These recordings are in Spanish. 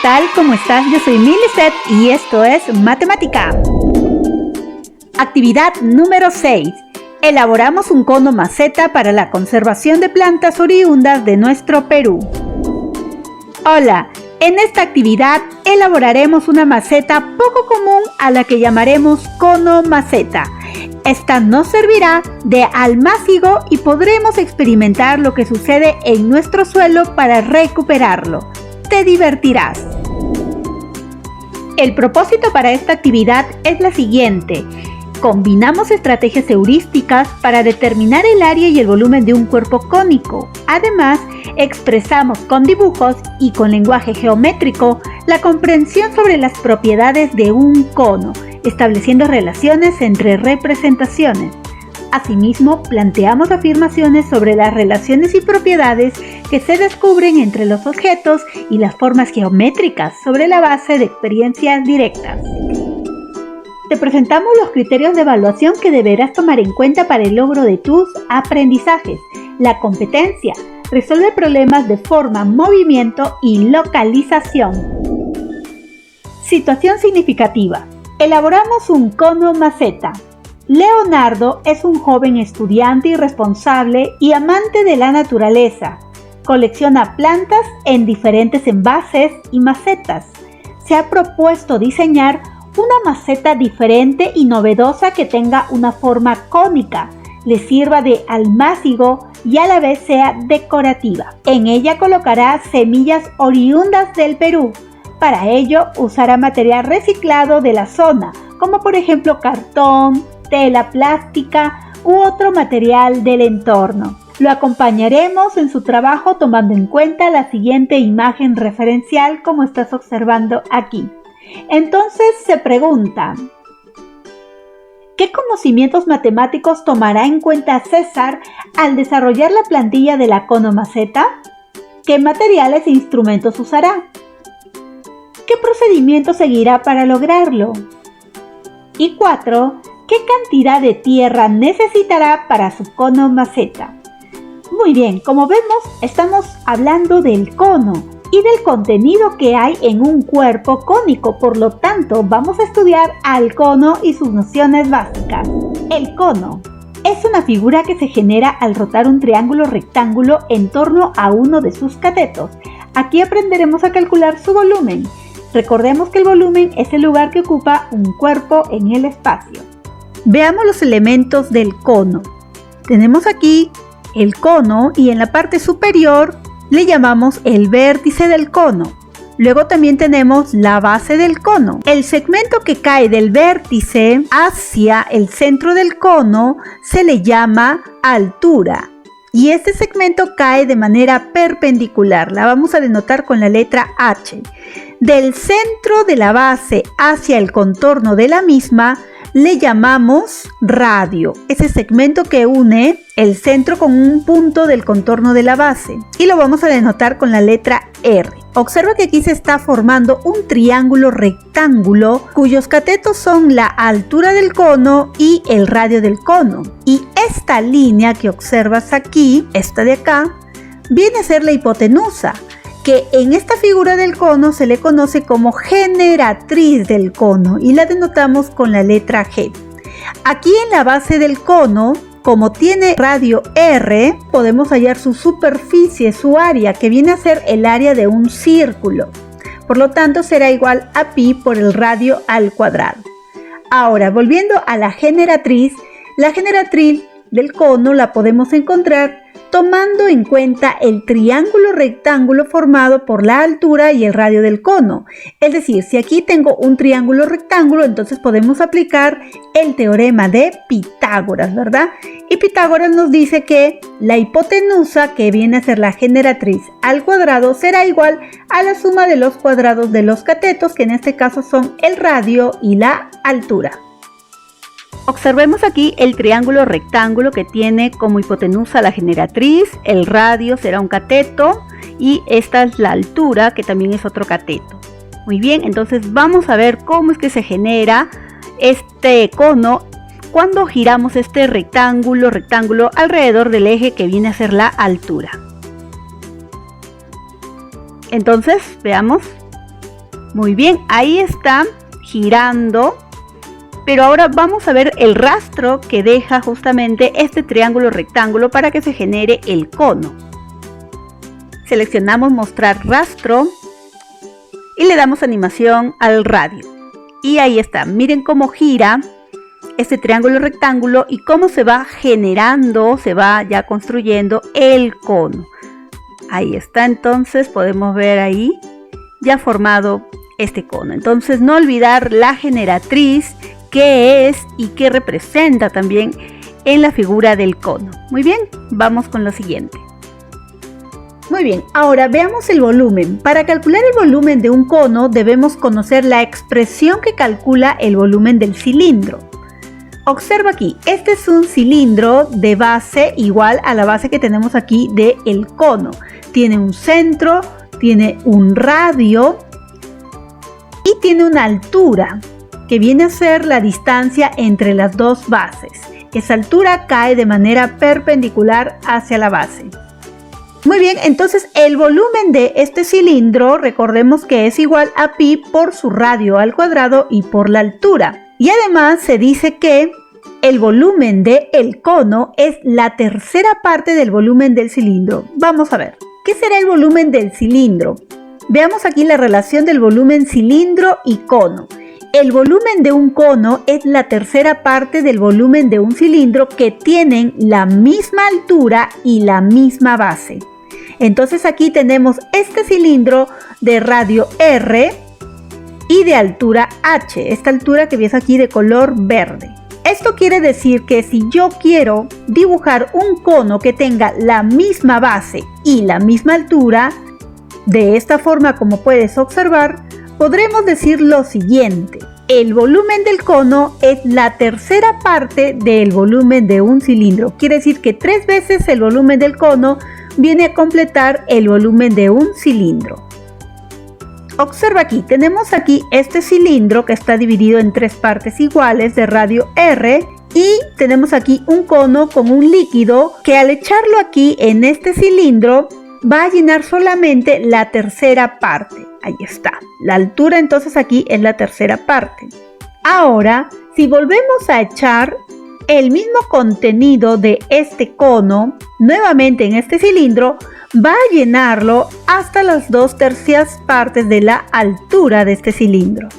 tal? ¿Cómo estás? Yo soy Milicet y esto es Matemática. Actividad número 6. Elaboramos un cono maceta para la conservación de plantas oriundas de nuestro Perú. Hola, en esta actividad elaboraremos una maceta poco común a la que llamaremos cono maceta. Esta nos servirá de almácigo y podremos experimentar lo que sucede en nuestro suelo para recuperarlo. Te divertirás. El propósito para esta actividad es la siguiente. Combinamos estrategias heurísticas para determinar el área y el volumen de un cuerpo cónico. Además, expresamos con dibujos y con lenguaje geométrico la comprensión sobre las propiedades de un cono, estableciendo relaciones entre representaciones. Asimismo, planteamos afirmaciones sobre las relaciones y propiedades que se descubren entre los objetos y las formas geométricas sobre la base de experiencias directas. Te presentamos los criterios de evaluación que deberás tomar en cuenta para el logro de tus aprendizajes. La competencia: resuelve problemas de forma, movimiento y localización. Situación significativa. Elaboramos un cono maceta. Leonardo es un joven estudiante irresponsable y amante de la naturaleza. Colecciona plantas en diferentes envases y macetas. Se ha propuesto diseñar una maceta diferente y novedosa que tenga una forma cónica, le sirva de almácigo y a la vez sea decorativa. En ella colocará semillas oriundas del Perú. Para ello usará material reciclado de la zona, como por ejemplo cartón, tela plástica u otro material del entorno. Lo acompañaremos en su trabajo tomando en cuenta la siguiente imagen referencial como estás observando aquí. Entonces se pregunta, ¿qué conocimientos matemáticos tomará en cuenta César al desarrollar la plantilla de la cono maceta? ¿Qué materiales e instrumentos usará? ¿Qué procedimiento seguirá para lograrlo? Y 4. ¿Qué cantidad de tierra necesitará para su cono maceta? Muy bien, como vemos, estamos hablando del cono y del contenido que hay en un cuerpo cónico. Por lo tanto, vamos a estudiar al cono y sus nociones básicas. El cono es una figura que se genera al rotar un triángulo rectángulo en torno a uno de sus catetos. Aquí aprenderemos a calcular su volumen. Recordemos que el volumen es el lugar que ocupa un cuerpo en el espacio. Veamos los elementos del cono. Tenemos aquí el cono y en la parte superior le llamamos el vértice del cono. Luego también tenemos la base del cono. El segmento que cae del vértice hacia el centro del cono se le llama altura. Y este segmento cae de manera perpendicular. La vamos a denotar con la letra H. Del centro de la base hacia el contorno de la misma le llamamos radio, ese segmento que une el centro con un punto del contorno de la base, y lo vamos a denotar con la letra R. Observa que aquí se está formando un triángulo rectángulo cuyos catetos son la altura del cono y el radio del cono. Y esta línea que observas aquí, esta de acá, viene a ser la hipotenusa, que en esta figura del cono se le conoce como generatriz del cono y la denotamos con la letra G. Aquí en la base del cono, como tiene radio R, podemos hallar su superficie, su área, que viene a ser el área de un círculo. Por lo tanto, será igual a pi por el radio al cuadrado. Ahora, volviendo a la generatriz del cono la podemos encontrar tomando en cuenta el triángulo rectángulo formado por la altura y el radio del cono. Es decir, si aquí tengo un triángulo rectángulo, entonces podemos aplicar el teorema de Pitágoras, ¿verdad? Y Pitágoras nos dice que la hipotenusa, que viene a ser la generatriz al cuadrado, será igual a la suma de los cuadrados de los catetos, que en este caso son el radio y la altura. Observemos aquí el triángulo rectángulo que tiene como hipotenusa la generatriz, el radio será un cateto y esta es la altura, que también es otro cateto. Muy bien, entonces vamos a ver cómo es que se genera este cono cuando giramos este rectángulo alrededor del eje que viene a ser la altura. Entonces, veamos. Muy bien, ahí está girando. Pero ahora vamos a ver el rastro que deja justamente este triángulo rectángulo para que se genere el cono. Seleccionamos mostrar rastro y le damos animación al radio. Y ahí está, miren cómo gira este triángulo rectángulo y cómo se va generando, se va ya construyendo el cono. Ahí está, entonces podemos ver ahí ya formado este cono. Entonces no olvidar la generatriz, qué es y qué representa también en la figura del cono. Muy bien, vamos con lo siguiente. Muy bien, ahora veamos el volumen. Para calcular el volumen de un cono debemos conocer la expresión que calcula el volumen del cilindro. Observa aquí, este es un cilindro de base igual a la base que tenemos aquí del cono. Tiene un centro, tiene un radio y tiene una altura, que viene a ser la distancia entre las dos bases. Esa altura cae de manera perpendicular hacia la base. Muy bien, entonces el volumen de este cilindro, recordemos que es igual a pi por su radio al cuadrado y por la altura. Y además se dice que el volumen del cono es la tercera parte del volumen del cilindro. Vamos a ver, ¿qué será el volumen del cilindro? Veamos aquí la relación del volumen cilindro y cono. El volumen de un cono es la tercera parte del volumen de un cilindro que tienen la misma altura y la misma base. Entonces aquí tenemos este cilindro de radio R y de altura H, esta altura que ves aquí de color verde. Esto quiere decir que si yo quiero dibujar un cono que tenga la misma base y la misma altura, de esta forma como puedes observar, podremos decir lo siguiente: el volumen del cono es la tercera parte del volumen de un cilindro. Quiere decir que 3 veces el volumen del cono viene a completar el volumen de un cilindro. Observa aquí, tenemos aquí este cilindro que está dividido en 3 partes iguales de radio R y tenemos aquí un cono con un líquido que al echarlo aquí en este cilindro va a llenar solamente la tercera parte. Ahí está. La altura entonces aquí es la tercera parte. Ahora, si volvemos a echar el mismo contenido de este cono nuevamente en este cilindro, va a llenarlo hasta las 2/3 partes de la altura de este cilindro.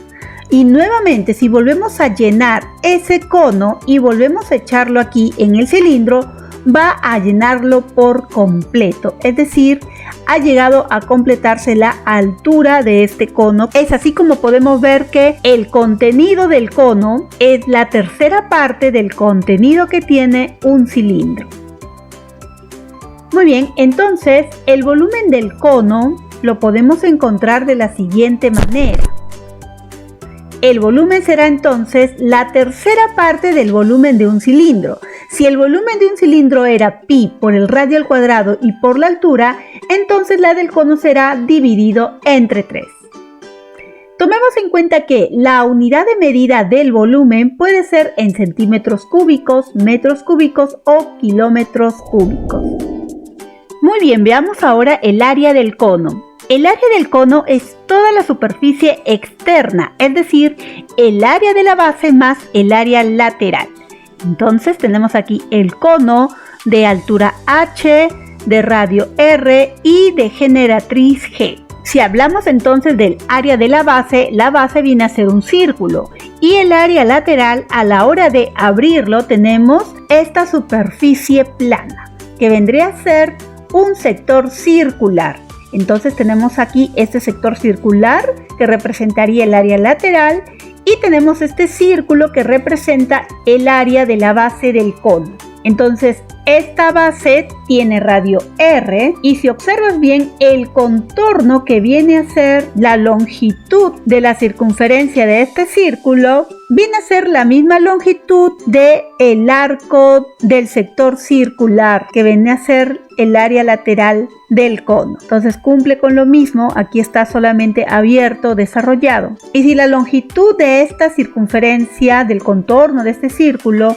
Y nuevamente, si volvemos a llenar ese cono y volvemos a echarlo aquí en el cilindro, va a llenarlo por completo, es decir, ha llegado a completarse la altura de este cono. Es así como podemos ver que el contenido del cono es la tercera parte del contenido que tiene un cilindro. Muy bien, entonces el volumen del cono lo podemos encontrar de la siguiente manera. El volumen será entonces la tercera parte del volumen de un cilindro. Si el volumen de un cilindro era pi por el radio al cuadrado y por la altura, entonces la del cono será dividido entre 3. Tomemos en cuenta que la unidad de medida del volumen puede ser en centímetros cúbicos, metros cúbicos o kilómetros cúbicos. Muy bien, veamos ahora el área del cono. El área del cono es toda la superficie externa, es decir, el área de la base más el área lateral. Entonces tenemos aquí el cono de altura H, de radio R y de generatriz G. Si hablamos entonces del área de la base viene a ser un círculo y el área lateral, a la hora de abrirlo, tenemos esta superficie plana, que vendría a ser un sector circular. Entonces tenemos aquí este sector circular que representaría el área lateral y tenemos este círculo que representa el área de la base del cono. Entonces esta base tiene radio R y si observas bien el contorno que viene a ser la longitud de la circunferencia de este círculo viene a ser la misma longitud del arco del sector circular que viene a ser el área lateral del cono. Entonces cumple con lo mismo, aquí está solamente abierto, desarrollado. Y si la longitud de esta circunferencia del contorno de este círculo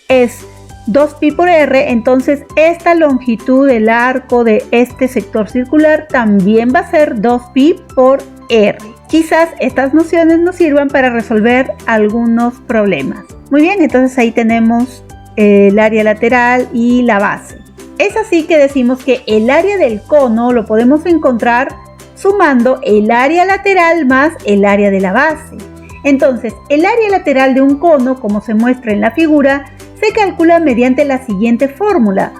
es 2pi por r, entonces esta longitud del arco de este sector circular también va a ser 2pi por r. Quizás estas nociones nos sirvan para resolver algunos problemas. Muy bien, entonces ahí tenemos el área lateral y la base. Es así que decimos que el área del cono lo podemos encontrar sumando el área lateral más el área de la base. Entonces, el área lateral de un cono, como se muestra en la figura, se calcula mediante la siguiente fórmula.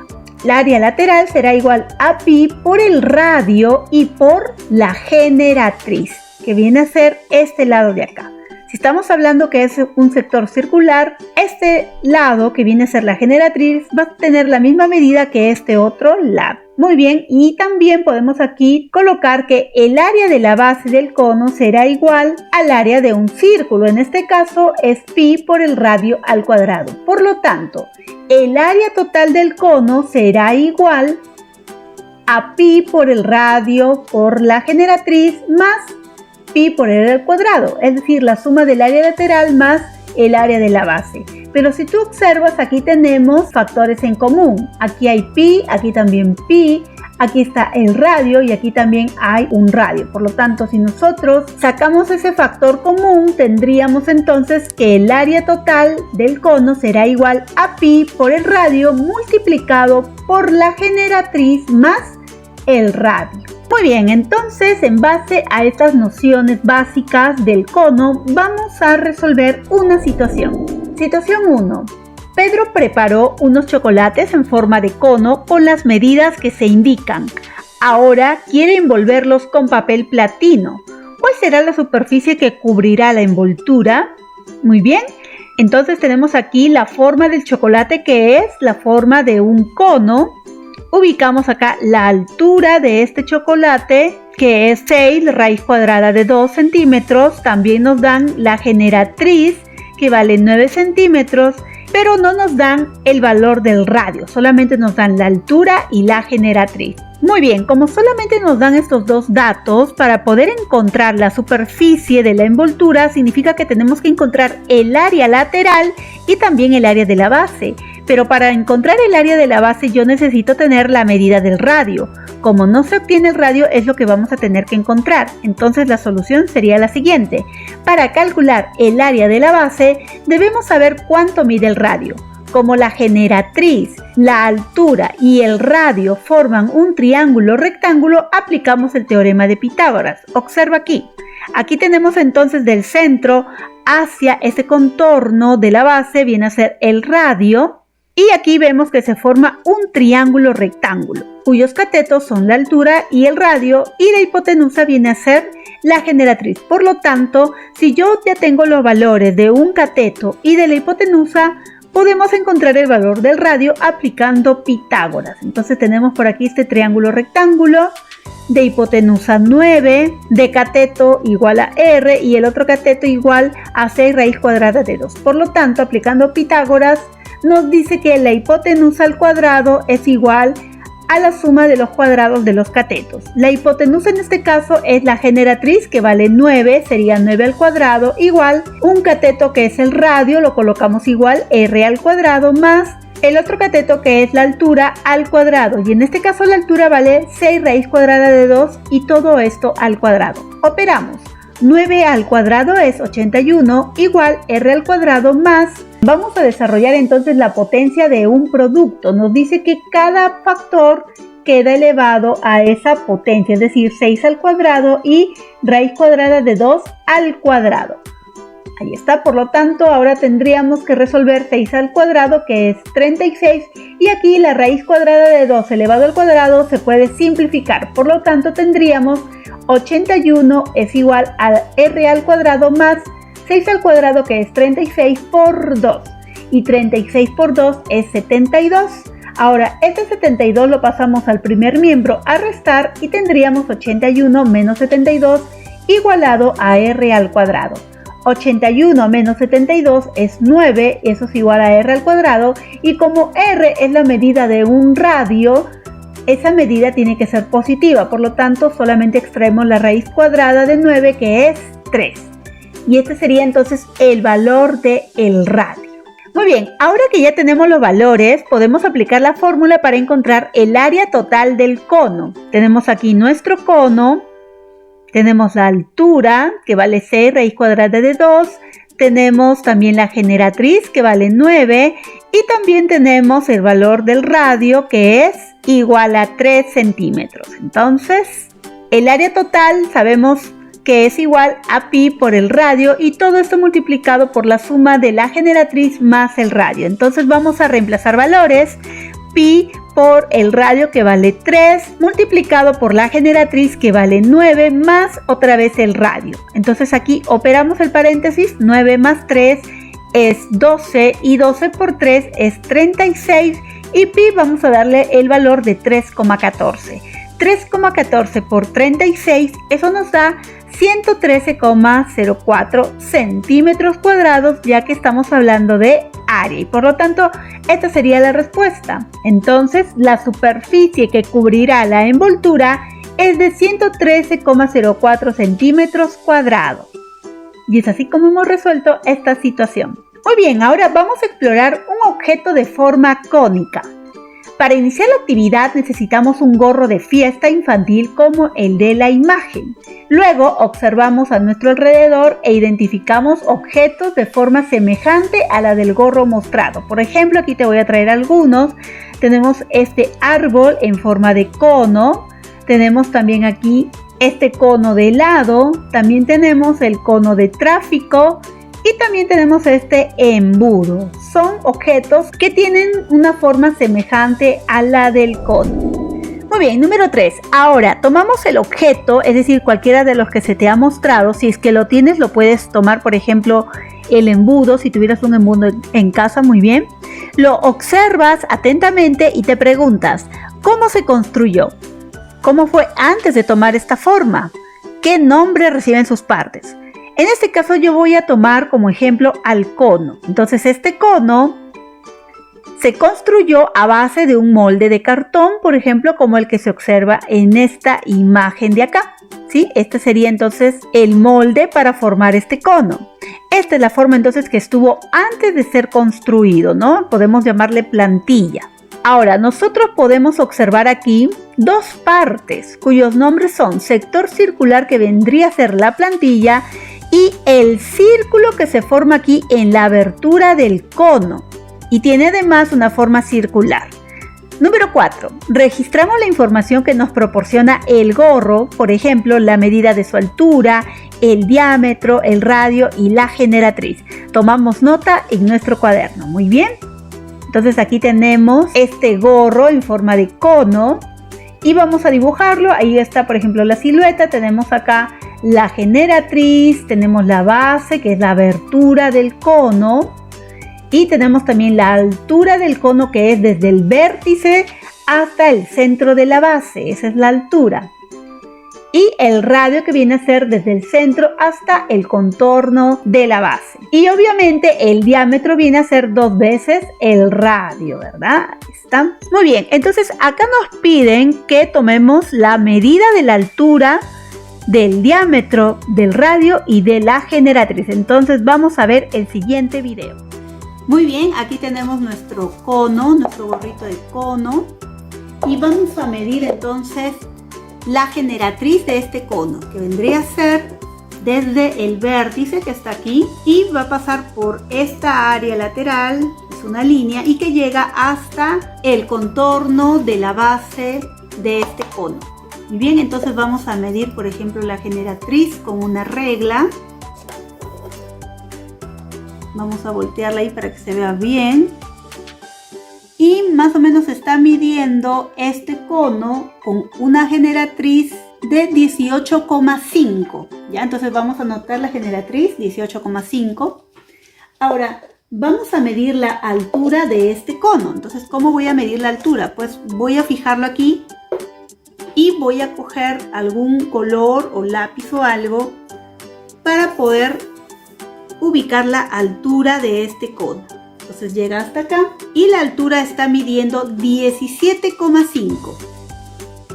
La área lateral será igual a pi por el radio y por la generatriz, que viene a ser este lado de acá. Si estamos hablando que es un sector circular, este lado que viene a ser la generatriz va a tener la misma medida que este otro lado. Muy bien, y también podemos aquí colocar que el área de la base del cono será igual al área de un círculo. En este caso es pi por el radio al cuadrado. Por lo tanto, el área total del cono será igual a pi por el radio por la generatriz más pi por el al cuadrado, es decir, la suma del área lateral más el área de la base. Pero si tú observas, aquí tenemos factores en común. Aquí hay pi, aquí también pi, aquí está el radio y aquí también hay un radio. Por lo tanto, si nosotros sacamos ese factor común, tendríamos entonces que el área total del cono será igual a pi por el radio multiplicado por la generatriz más el radio. Muy bien, entonces en base a estas nociones básicas del cono vamos a resolver una situación. Situación 1. Pedro preparó unos chocolates en forma de cono con las medidas que se indican. Ahora quiere envolverlos con papel platino. ¿Cuál será la superficie que cubrirá la envoltura? Muy bien, entonces tenemos aquí la forma del chocolate, que es la forma de un cono. Ubicamos acá la altura de este chocolate, que es 6 raíz cuadrada de 2 centímetros. También nos dan la generatriz, que vale 9 centímetros, pero no nos dan el valor del radio, solamente nos dan la altura y la generatriz. Muy bien, como solamente nos dan estos dos datos, para poder encontrar la superficie de la envoltura, significa que tenemos que encontrar el área lateral y también el área de la base. Pero para encontrar el área de la base yo necesito tener la medida del radio. Como no se obtiene el radio, es lo que vamos a tener que encontrar. Entonces la solución sería la siguiente. Para calcular el área de la base, debemos saber cuánto mide el radio. Como la generatriz, la altura y el radio forman un triángulo rectángulo, aplicamos el teorema de Pitágoras. Observa aquí. Aquí tenemos entonces del centro hacia ese contorno de la base, viene a ser el radio. Y aquí vemos que se forma un triángulo rectángulo, cuyos catetos son la altura y el radio, y la hipotenusa viene a ser la generatriz. Por lo tanto, si yo ya tengo los valores de un cateto y de la hipotenusa, podemos encontrar el valor del radio aplicando Pitágoras. Entonces tenemos por aquí este triángulo rectángulo, de hipotenusa 9, de cateto igual a r y el otro cateto igual a 6 raíz cuadrada de 2. Por lo tanto, aplicando Pitágoras, nos dice que la hipotenusa al cuadrado es igual a la suma de los cuadrados de los catetos. La hipotenusa en este caso es la generatriz, que vale 9, sería 9 al cuadrado, igual un cateto que es el radio, lo colocamos igual r al cuadrado, más el otro cateto que es la altura al cuadrado, y en este caso la altura vale 6 raíz cuadrada de 2 y todo esto al cuadrado. Operamos. 9 al cuadrado es 81, igual r al cuadrado más. Vamos a desarrollar entonces la potencia de un producto. Nos dice que cada factor queda elevado a esa potencia, es decir, 6 al cuadrado y raíz cuadrada de 2 al cuadrado. Ahí está, por lo tanto, ahora tendríamos que resolver 6 al cuadrado, que es 36, y aquí la raíz cuadrada de 2 elevado al cuadrado se puede simplificar. Por lo tanto, tendríamos 81 es igual a r al cuadrado más 6 al cuadrado, que es 36 por 2, y 36 por 2 es 72. Ahora, este 72 lo pasamos al primer miembro a restar y tendríamos 81 menos 72 igualado a r al cuadrado. 81 menos 72 es 9, eso es igual a r al cuadrado, y como r es la medida de un radio, esa medida tiene que ser positiva, por lo tanto solamente extraemos la raíz cuadrada de 9, que es 3. Y este sería entonces el valor del radio. Muy bien, ahora que ya tenemos los valores, podemos aplicar la fórmula para encontrar el área total del cono. Tenemos aquí nuestro cono, Tenemos la altura, que vale 6 raíz cuadrada de 2. Tenemos también la generatriz, que vale 9. Y también tenemos el valor del radio, que es igual a 3 centímetros. Entonces, el área total sabemos que es igual a pi por el radio, y todo esto multiplicado por la suma de la generatriz más el radio. Entonces vamos a reemplazar valores. Pi por el radio, que vale 3, multiplicado por la generatriz, que vale 9, más otra vez el radio. Entonces aquí operamos el paréntesis. 9 más 3 es 12, y 12 por 3 es 36, y pi vamos a darle el valor de 3,14. 3,14 por 36, eso nos da 113,04 centímetros cuadrados, ya que estamos hablando de área, y por lo tanto esta sería la respuesta. Entonces la superficie que cubrirá la envoltura es de 113,04 centímetros cuadrados. Y es así como hemos resuelto esta situación. Muy bien, ahora vamos a explorar un objeto de forma cónica. Para iniciar la actividad necesitamos un gorro de fiesta infantil como el de la imagen. Luego observamos a nuestro alrededor e identificamos objetos de forma semejante a la del gorro mostrado. Por ejemplo, aquí te voy a traer algunos. Tenemos este árbol en forma de cono. Tenemos también aquí este cono de helado. También tenemos el cono de tráfico. Y también tenemos este embudo. Son objetos que tienen una forma semejante a la del cono. Muy bien, número 3. Ahora tomamos el objeto, es decir, cualquiera de los que se te ha mostrado. Si es que lo tienes, lo puedes tomar, por ejemplo, el embudo. Si tuvieras un embudo en casa, muy bien. Lo observas atentamente y te preguntas, ¿cómo se construyó? ¿Cómo fue antes de tomar esta forma? ¿Qué nombre reciben sus partes? En este caso yo voy a tomar como ejemplo al cono. Entonces este cono se construyó a base de un molde de cartón, por ejemplo, como el que se observa en esta imagen de acá. ¿Sí? Este sería entonces el molde para formar este cono. Esta es la forma entonces que estuvo antes de ser construido, ¿no? Podemos llamarle plantilla. Ahora, nosotros podemos observar aquí dos partes cuyos nombres son sector circular, que vendría a ser la plantilla, y el círculo que se forma aquí en la abertura del cono y tiene además una forma circular. Número 4. Registramos la información que nos proporciona el gorro, por ejemplo, la medida de su altura, el diámetro, el radio y la generatriz. Tomamos nota en nuestro cuaderno. Muy bien. Entonces aquí tenemos este gorro en forma de cono y vamos a dibujarlo. Ahí está, por ejemplo, la silueta. Tenemos acá la generatriz, tenemos la base, que es la abertura del cono, y tenemos también la altura del cono, que es desde el vértice hasta el centro de la base. Esa es la altura. Y el radio, que viene a ser desde el centro hasta el contorno de la base. Y obviamente el diámetro viene a ser 2 veces el radio, ¿verdad? ¿Está? Muy bien, entonces acá nos piden que tomemos la medida de la altura, del diámetro, del radio y de la generatriz. Entonces vamos a ver el siguiente video. Muy bien, aquí tenemos nuestro cono, nuestro gorrito de cono, y vamos a medir entonces la generatriz de este cono, que vendría a ser desde el vértice, que está aquí, y va a pasar por esta área lateral, es una línea, y que llega hasta el contorno de la base de este cono. Muy bien, entonces vamos a medir, por ejemplo, la generatriz con una regla. Vamos a voltearla ahí para que se vea bien. Y más o menos está midiendo este cono con una generatriz de 18,5. ¿Ya? Entonces vamos a anotar la generatriz, 18,5. Ahora, vamos a medir la altura de este cono. Entonces, ¿cómo voy a medir la altura? Pues voy a fijarlo aquí. Y voy a coger algún color o lápiz o algo para poder ubicar la altura de este cono. Entonces llega hasta acá y la altura está midiendo 17,5.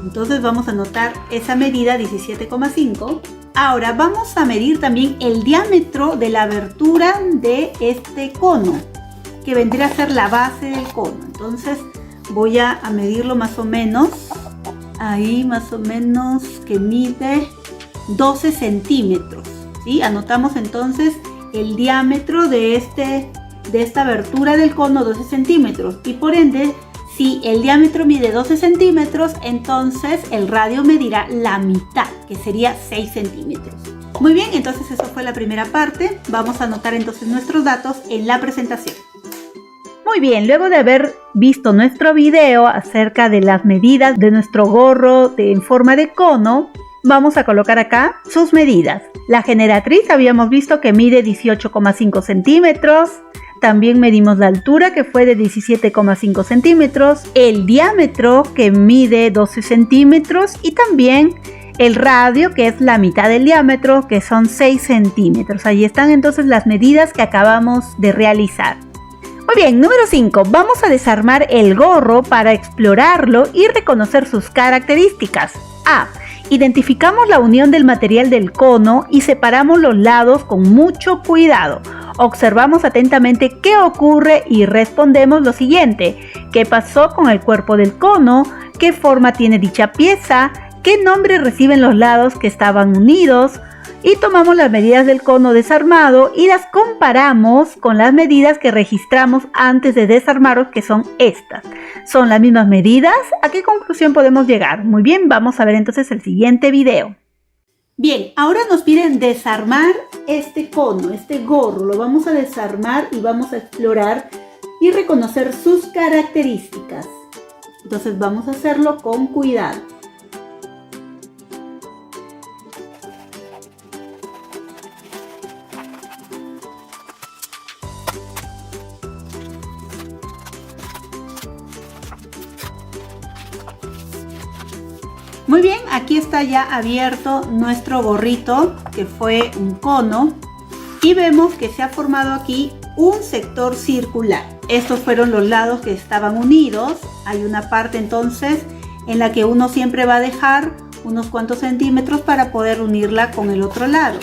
Entonces vamos a anotar esa medida, 17,5. Ahora vamos a medir también el diámetro de la abertura de este cono, que vendría a ser la base del cono. Entonces voy a medirlo más o menos. Ahí más o menos que mide 12 centímetros. ¿Sí? Anotamos entonces el diámetro de esta abertura del cono, 12 centímetros. Y por ende, si el diámetro mide 12 centímetros, entonces el radio medirá la mitad, que sería 6 centímetros. Muy bien, entonces eso fue la primera parte. Vamos a anotar entonces nuestros datos en la presentación. Muy bien, luego de haber visto nuestro video acerca de las medidas de nuestro gorro en forma de cono, vamos a colocar acá sus medidas. La generatriz habíamos visto que mide 18,5 centímetros. También medimos la altura, que fue de 17,5 centímetros. El diámetro, que mide 12 centímetros. Y también el radio, que es la mitad del diámetro, que son 6 centímetros. Ahí están entonces las medidas que acabamos de realizar. Muy bien, número 5. Vamos a desarmar el gorro para explorarlo y reconocer sus características. A. Identificamos la unión del material del cono y separamos los lados con mucho cuidado. Observamos atentamente qué ocurre y respondemos lo siguiente: ¿qué pasó con el cuerpo del cono? ¿Qué forma tiene dicha pieza? ¿Qué nombre reciben los lados que estaban unidos? Y tomamos las medidas del cono desarmado y las comparamos con las medidas que registramos antes de desarmarlo, que son estas. ¿Son las mismas medidas? ¿A qué conclusión podemos llegar? Muy bien, vamos a ver entonces el siguiente video. Bien, ahora nos piden desarmar este cono, este gorro. Lo vamos a desarmar y vamos a explorar y reconocer sus características. Entonces vamos a hacerlo con cuidado. Muy bien, aquí está ya abierto nuestro gorrito, que fue un cono, y vemos que se ha formado aquí un sector circular. Estos fueron los lados que estaban unidos. Hay una parte entonces en la que uno siempre va a dejar unos cuantos centímetros para poder unirla con el otro lado.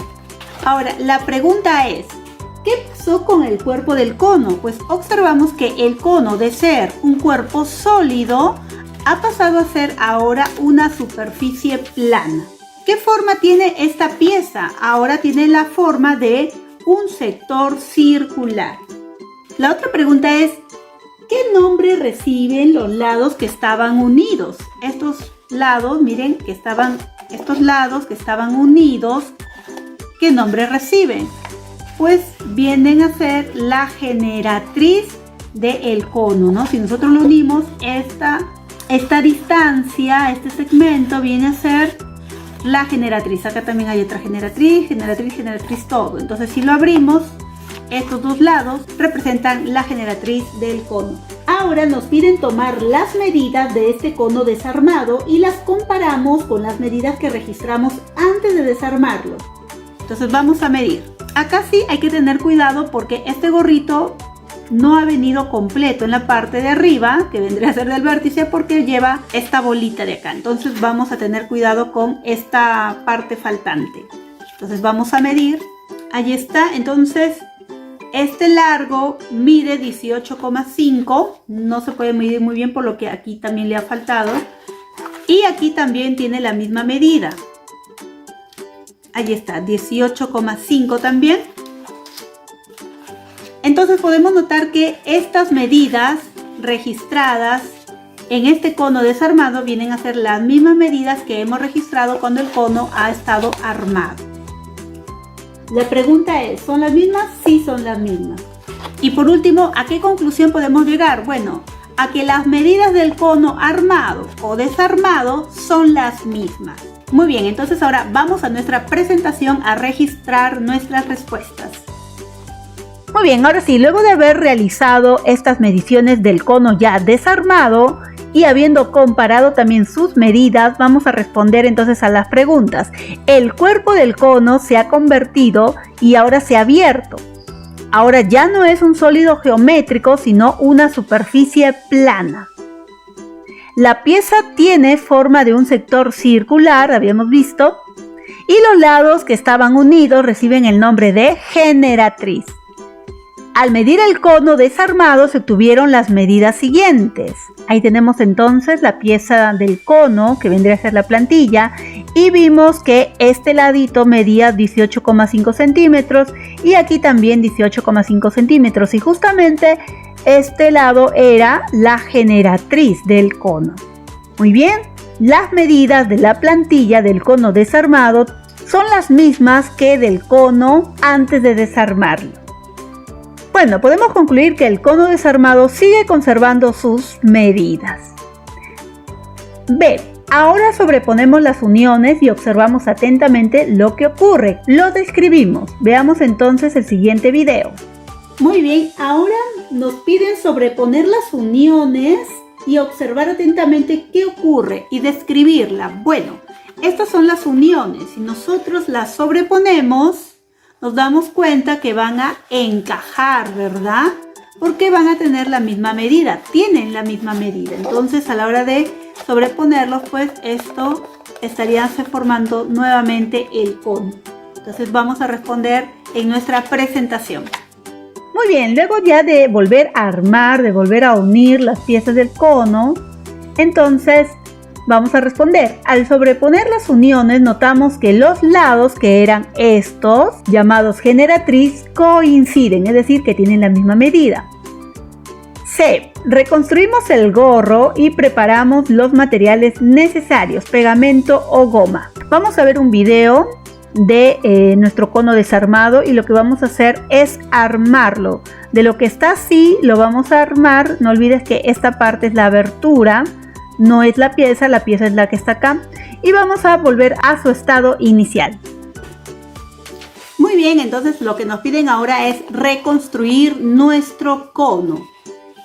Ahora, la pregunta es: ¿qué pasó con el cuerpo del cono? Pues observamos que el cono, de ser un cuerpo sólido, ha pasado a ser ahora una superficie plana. ¿Qué forma tiene esta pieza? Ahora tiene la forma de un sector circular. La otra pregunta es: ¿qué nombre reciben los lados que estaban unidos? Estos lados, miren, estos lados que estaban unidos, ¿qué nombre reciben? Pues vienen a ser la generatriz del cono, ¿no? Si nosotros lo unimos, esta distancia, este segmento viene a ser la generatriz. Acá también hay otra generatriz, todo. Entonces, si lo abrimos, estos dos lados representan la generatriz del cono. Ahora nos piden tomar las medidas de este cono desarmado y las comparamos con las medidas que registramos antes de desarmarlo. Entonces vamos a medir. Acá sí hay que tener cuidado porque este gorrito no ha venido completo en la parte de arriba, que vendría a ser del vértice, porque lleva esta bolita de acá. Entonces vamos a tener cuidado con esta parte faltante. Entonces vamos a medir. Ahí está. Entonces este largo mide 18,5. No se puede medir muy bien por lo que aquí también le ha faltado. Y aquí también tiene la misma medida. Ahí está, 18,5 también. Entonces podemos notar que estas medidas registradas en este cono desarmado vienen a ser las mismas medidas que hemos registrado cuando el cono ha estado armado. La pregunta es, ¿son las mismas? Sí, son las mismas. Y por último, ¿a qué conclusión podemos llegar? Bueno, a que las medidas del cono armado o desarmado son las mismas. Muy bien, entonces ahora vamos a nuestra presentación a registrar nuestras respuestas. Muy bien, ahora sí, luego de haber realizado estas mediciones del cono ya desarmado y habiendo comparado también sus medidas, vamos a responder entonces a las preguntas. El cuerpo del cono se ha convertido y ahora se ha abierto. Ahora ya no es un sólido geométrico, sino una superficie plana. La pieza tiene forma de un sector circular, habíamos visto, y los lados que estaban unidos reciben el nombre de generatriz. Al medir el cono desarmado se obtuvieron las medidas siguientes. Ahí tenemos entonces la pieza del cono, que vendría a ser la plantilla, y vimos que este ladito medía 18,5 centímetros y aquí también 18,5 centímetros, y justamente este lado era la generatriz del cono. Muy bien, las medidas de la plantilla del cono desarmado son las mismas que del cono antes de desarmarlo. Bueno, podemos concluir que el cono desarmado sigue conservando sus medidas. B. Ahora sobreponemos las uniones y observamos atentamente lo que ocurre. Lo describimos. Veamos entonces el siguiente video. Muy bien, ahora nos piden sobreponer las uniones y observar atentamente qué ocurre y describirla. Bueno, estas son las uniones. Si nosotros las sobreponemos, nos damos cuenta que van a encajar, ¿verdad? Porque van a tener la misma medida, tienen la misma medida. Entonces, a la hora de sobreponerlos, pues esto estaría formando nuevamente el cono. Entonces, vamos a responder en nuestra presentación. Muy bien, luego ya de volver a armar, de volver a unir las piezas del cono, entonces vamos a responder. Al sobreponer las uniones notamos que los lados, que eran estos, llamados generatriz, coinciden, es decir, que tienen la misma medida. C. Reconstruimos el gorro y preparamos los materiales necesarios, pegamento o goma. Vamos a ver un video de nuestro cono desarmado y lo que vamos a hacer es armarlo. De lo que está así lo vamos a armar. No olvides que esta parte es la abertura, no es la pieza es la que está acá, y vamos a volver a su estado inicial. Muy bien, entonces lo que nos piden ahora es reconstruir nuestro cono.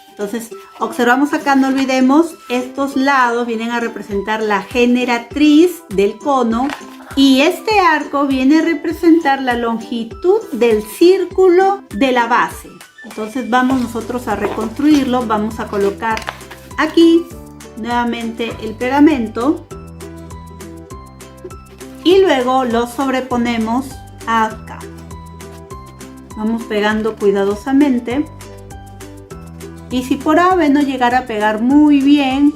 Entonces observamos acá, no olvidemos, estos lados vienen a representar la generatriz del cono y este arco viene a representar la longitud del círculo de la base. Entonces vamos nosotros a reconstruirlo, vamos a colocar aquí nuevamente el pegamento y luego lo sobreponemos acá. Vamos pegando cuidadosamente y si por A o B no llegara a pegar muy bien,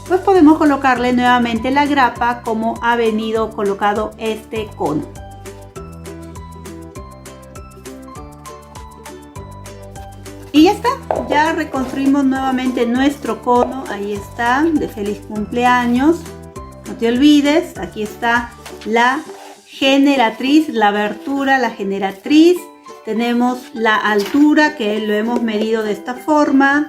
pues podemos colocarle nuevamente la grapa como ha venido colocado este cono. Y ya está, ya reconstruimos nuevamente nuestro cono. Ahí está, de feliz cumpleaños. No te olvides, aquí está la generatriz, la abertura, la generatriz. Tenemos la altura que lo hemos medido de esta forma,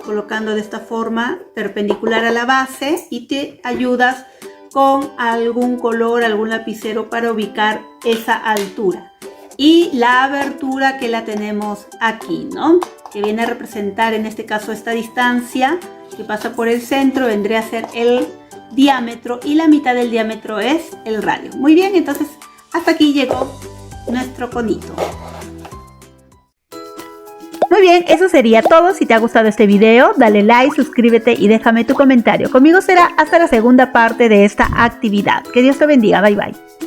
colocando de esta forma perpendicular a la base, y te ayudas con algún color, algún lapicero para ubicar esa altura. Y la abertura que la tenemos aquí, ¿no? Que viene a representar en este caso esta distancia que pasa por el centro, vendría a ser el diámetro y la mitad del diámetro es el radio. Muy bien, entonces hasta aquí llegó nuestro conito. Muy bien, eso sería todo. Si te ha gustado este video, dale like, suscríbete y déjame tu comentario. Conmigo será hasta la segunda parte de esta actividad. Que Dios te bendiga. Bye bye.